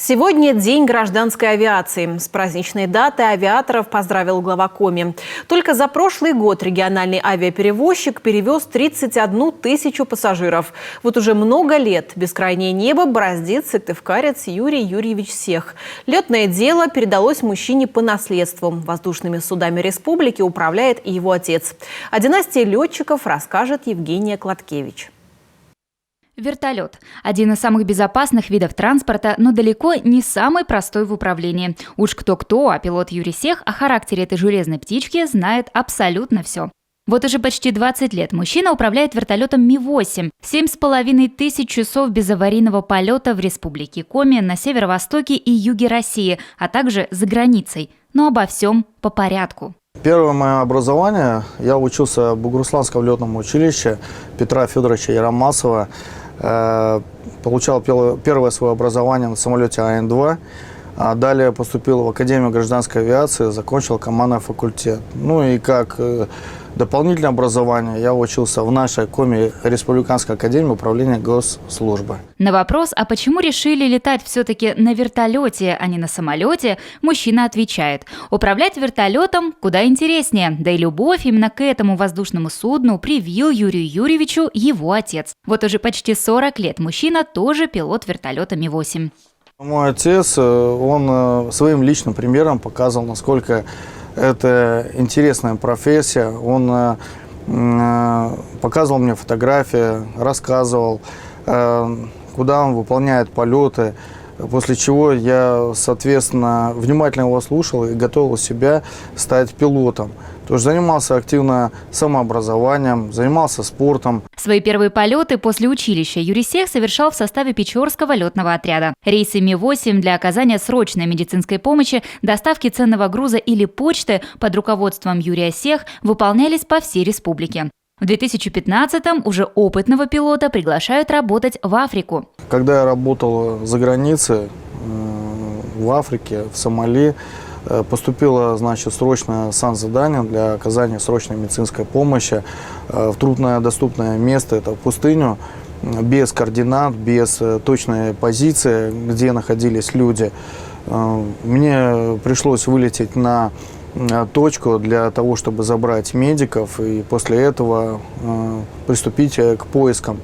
Сегодня День гражданской авиации. С праздничной датой авиаторов поздравил глава Коми. Только за прошлый год региональный авиаперевозчик перевез 31 тысячу пассажиров. Вот уже много лет бескрайнее небо бороздит сыктывкарец Юрий Юрьевич Сех. Летное дело передалось мужчине по наследству. Воздушными судами республики управляет и его отец. О династии летчиков расскажет Евгения Клаткевич. Вертолет – один из самых безопасных видов транспорта, но далеко не самый простой в управлении. Уж кто-кто, а пилот Юрий Сех о характере этой железной птички знает абсолютно все. Вот уже почти 20 лет мужчина управляет вертолетом Ми-8. 7,5 тысяч часов безаварийного полета в республике Коми, на северо-востоке и юге России, а также за границей. Но обо всем по порядку. Первое мое образование, я учился в Бугурусланском летном училище Петра Федоровича Яромасова. Получал первое свое образование на самолете Ан-2. Далее поступил в Академию гражданской авиации, закончил командный факультет. Ну и как дополнительное образование я учился в нашей Коми Республиканской академии управления госслужбы. На вопрос, а почему решили летать все-таки на вертолете, а не на самолете, мужчина отвечает: управлять вертолетом куда интереснее, да и любовь именно к этому воздушному судну привил Юрию Юрьевичу его отец. Вот уже почти 40 лет мужчина тоже пилот вертолета Ми-8. Мой отец, он своим личным примером показывал, насколько это интересная профессия. Он показывал мне фотографии, рассказывал, куда он выполняет полеты, после чего я, соответственно, внимательно его слушал и готовил себя стать пилотом. То есть занимался активно самообразованием, занимался спортом. Свои первые полеты после училища Юрий Сех совершал в составе Печорского летного отряда. Рейсы Ми-8 для оказания срочной медицинской помощи, доставки ценного груза или почты под руководством Юрия Сех выполнялись по всей республике. В 2015-м уже опытного пилота приглашают работать в Африку. Когда я работал за границей, в Африке, в Сомали, поступило, значит, срочное санзадание для оказания срочной медицинской помощи в труднодоступное место, это в пустыню, без координат, без точной позиции, где находились люди. Мне пришлось вылететь на точку для того, чтобы забрать медиков, и после этого приступить к поискам.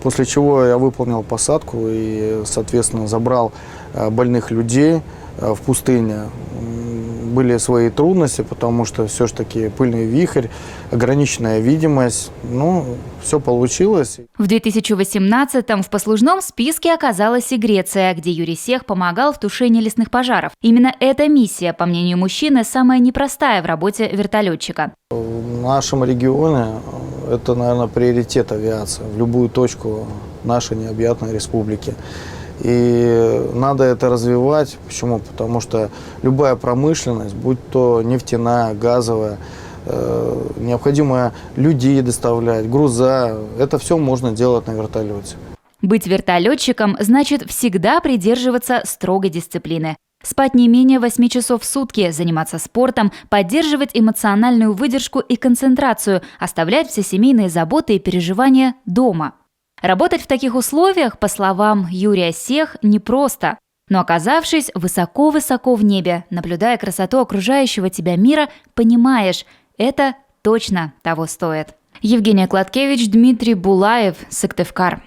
После чего я выполнил посадку и, соответственно, забрал больных людей в пустыне. Были свои трудности, потому что все-таки пыльный вихрь, ограниченная видимость, все получилось. В 2018-м в послужном списке оказалась и Греция, где Юрий Сех помогал в тушении лесных пожаров. Именно эта миссия, по мнению мужчины, самая непростая в работе вертолетчика. В нашем регионе это, наверное, приоритет авиации в любую точку нашей необъятной республики. И надо это развивать. Почему? Потому что любая промышленность, будь то нефтяная, газовая, необходимо людей доставлять, груза, это все можно делать на вертолете. Быть вертолетчиком значит всегда придерживаться строгой дисциплины. Спать не менее 8 часов в сутки, заниматься спортом, поддерживать эмоциональную выдержку и концентрацию, оставлять все семейные заботы и переживания дома. Работать в таких условиях, по словам Юрия Сех, непросто. Но оказавшись высоко-высоко в небе, наблюдая красоту окружающего тебя мира, понимаешь, это точно того стоит. Евгения Клаткевич, Дмитрий Булаев, Сыктывкар.